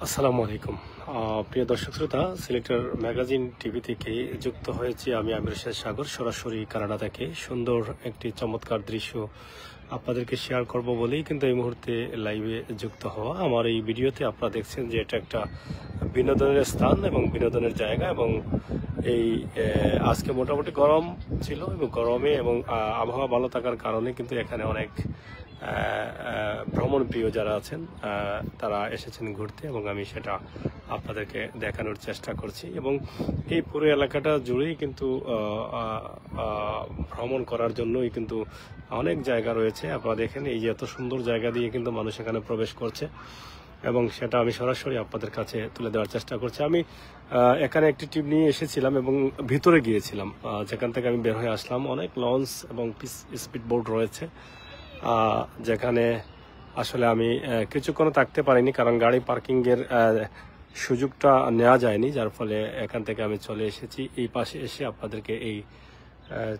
আসসালামু আলাইকুম। প্রিয় দর্শক শ্রোতা, সিলেটের ম্যাগাজিন টিভি থেকে যুক্ত হয়েছি আমি আমির হোসেন সাগর, সরাসরি কানাডা থেকে। সুন্দর একটি চমৎকার দৃশ্য আপনাদেরকে শেয়ার করব বলেই কিন্তু এই মুহূর্তে লাইভে যুক্ত হওয়া। আমার এই ভিডিওতে আপনারা দেখছেন যে এটা একটা বিনোদনের স্থান এবং বিনোদনের জায়গা, এবং এই আজকে মোটামুটি গরম ছিল এবং গরমে এবং আবহাওয়া ভালো থাকার কারণে কিন্তু এখানে অনেক ভ্রমণ প্রিয় যারা আছেন তারা এসেছেন ঘুরতে, এবং আমি সেটা আপনাদেরকে দেখানোর চেষ্টা করছি। এবং এই পুরো এলাকাটা জুড়েই কিন্তু ভ্রমণ করার জন্যই কিন্তু অনেক জায়গা রয়েছে। আপনারা দেখেন এই যে এত সুন্দর জায়গা দিয়ে কিন্তু মানুষ এখানে প্রবেশ করছে, এবং সেটা আমি সরাসরি আপনাদের কাছে তুলে দেওয়ার চেষ্টা করছি। আমি এখানে একটি টিম নিয়ে এসেছিলাম এবং ভিতরে গিয়েছিলাম, যেখান থেকে আমি বের হয়ে আসলাম। অনেক লঞ্চ এবং স্পিড বোট রয়েছে, যেখানে আসলে আমি কিছুক্ষণ থাকতে পারিনি, কারণ গাড়ি পার্কিংয়ের সুযোগটা নেওয়া যায়নি, যার ফলে এখান থেকে আমি চলে এসেছি। এই পাশে এসে আপনাদেরকে এই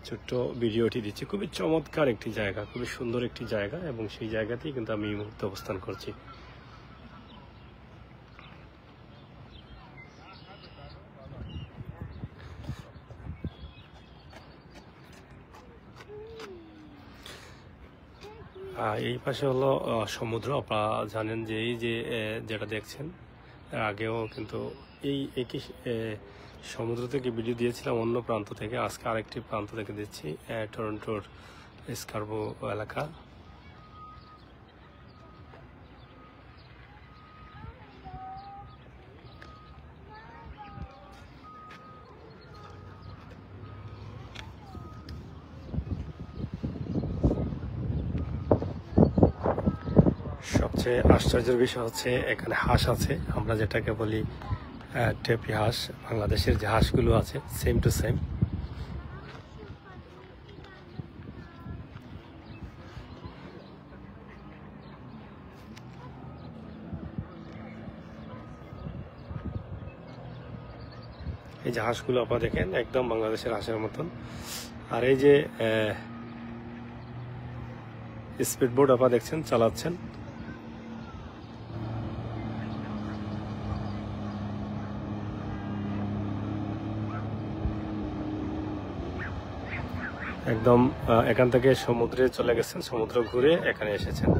ছোট্ট ভিডিওটি দিচ্ছি। খুবই চমৎকার একটি জায়গা, খুবই সুন্দর একটি জায়গা, এবং সেই জায়গাতেই কিন্তু আমি এই মুহূর্তে অবস্থান করছি। এই পাশে হলো সমুদ্র। আপনারা জানেন যে এই যে যেটা দেখছেন, আগেও কিন্তু এই একই সমুদ্র থেকে ভিডিও দিয়েছিলাম অন্য প্রান্ত থেকে। আজকে আরেকটি প্রান্ত থেকে দিচ্ছি, টরন্টোর স্কারবো এলাকা। সবচেয়ে আশ্চর্যের বিষয় হচ্ছে এখানে হাঁস আছে, আমরা যেটাকে বলি টেপি হাঁস। বাংলাদেশের যে হাঁসগুলো আছে সেম টু সেম। এই যে হাঁসগুলো আপনারা দেখেন একদম বাংলাদেশের হাঁসের মতন। আর এই যে স্পিড বোট আপনারা দেখছেন চালাচ্ছেন, একদম এখান থেকে সমুদ্রে চলে গেছেন, সমুদ্র ঘুরে এখানে এসেছেন।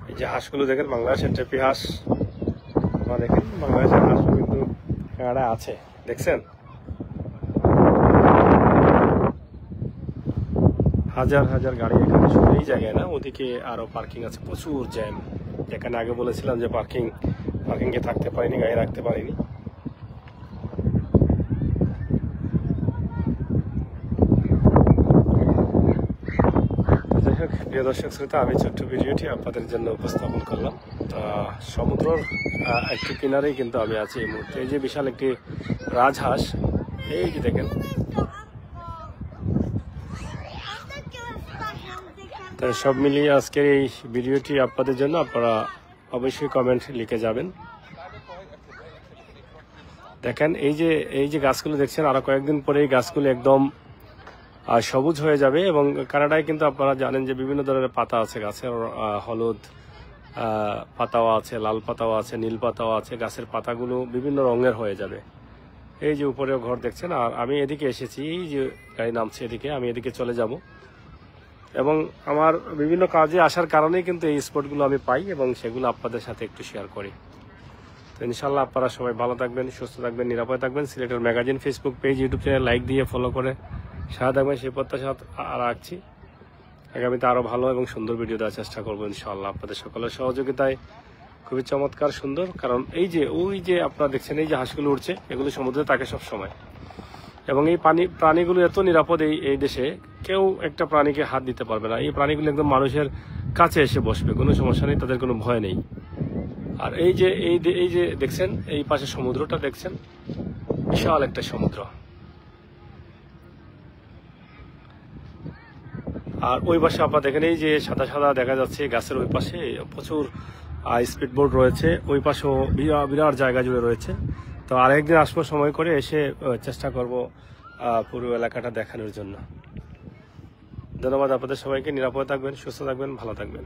এই যে হাঁসগুলো দেখেন বাংলাদেশের টেপি হাঁস। আপনারা দেখেন বাংলাদেশের হাঁস কিন্তু কানাডায় আছে, দেখছেন। হাজার হাজার গাড়ি এখানে, শুধু এই জায়গায় না, ওদিকে আরো পার্কিং আছে, প্রচুর জ্যাম। যেখানে আগে বলেছিলাম যে পার্কিংয়ে থাকতে পারিনি, গাড়ি রাখতে পারিনি। যাই হোক, প্রিয় দর্শক শ্রোতা, আমি ছোট্ট ভিডিওটি আপনাদের জন্য উপস্থাপন করলাম। সমুদ্রের একটু কিনারেই কিন্তু আমি আছি এই মুহূর্তে। এই যে বিশাল একটি রাজহাঁস, এই যে দেখেন। তাই সব মিলিয়ে আজকের এই ভিডিওটি আপনাদের জন্য, আপনারা অবশ্যই কমেন্ট লিখে যাবেন। দেখেন এই যে গাছগুলো দেখছেন, আরো কয়েকদিন পরে এই গাছগুলো একদম সবুজ হয়ে যাবে। এবং কানাডায় কিন্তু আপনারা জানেন যে বিভিন্ন ধরনের পাতা আছে গাছের, হলুদ পাতাও আছে, লাল পাতাও আছে, নীল পাতাও আছে। গাছের পাতাগুলো বিভিন্ন রঙের হয়ে যাবে। এই যে উপরেও ঘর দেখছেন। আর আমি এদিকে এসেছি, এই যে গাড়ি নামছে এদিকে, আমি এদিকে চলে যাব। এবং আমার বিভিন্ন কাজে আসার কারণেই কিন্তু এই স্পটগুলো আমি পাই, এবং সেগুলো আপনাদের সাথে একটু শেয়ার করি। তো ইনশাল্লাহ আপনারা সবাই ভালো থাকবেন, সুস্থ থাকবেন, নিরাপদে থাকবেন। সিলেটের magazine Facebook page, YouTube channel like দিয়ে ফলো করে সাথে থাকবেন, সেই প্রত্যাশা রাখছি। আগামীতে আরো ভালো এবং সুন্দর ভিডিও দেওয়ার চেষ্টা করবো ইনশাল্লাহ, আপনাদের সকলের সহযোগিতায়। খুবই চমৎকার সুন্দর, কারণ এই যে ওই যে আপনারা দেখছেন এই যে হাঁসগুলো উঠছে, এগুলো সমুদ্রে থাকে সব সময়। এবং এই প্রাণীগুলো এত নিরাপদ, এই দেশে কেউ একটা প্রাণীকে হাত দিতে পারবে না। এই প্রাণীগুলো একদম মানুষের কাছে এসে বসবে, কোনো সমস্যা নেই, তাদের কোনো ভয় নেই। আর এই যে দেখছেন এই পাশে সমুদ্রটা দেখছেন, বিশাল একটা সমুদ্র। আর ওই পাশে আপনারা দেখেন এই যে সাদা সাদা দেখা যাচ্ছে গাছের ওই পাশে প্রচুর স্পিডবোট রয়েছে, ওই পাশেও বিরাট জায়গা জুড়ে রয়েছে। তো আরেকদিন আসবো সময় করে, এসে চেষ্টা করব পুরো এলাকাটা দেখানোর জন্য। ধন্যবাদ আপনাদের সবাইকে। নিরাপদে থাকবেন, সুস্থ থাকবেন, ভালো থাকবেন।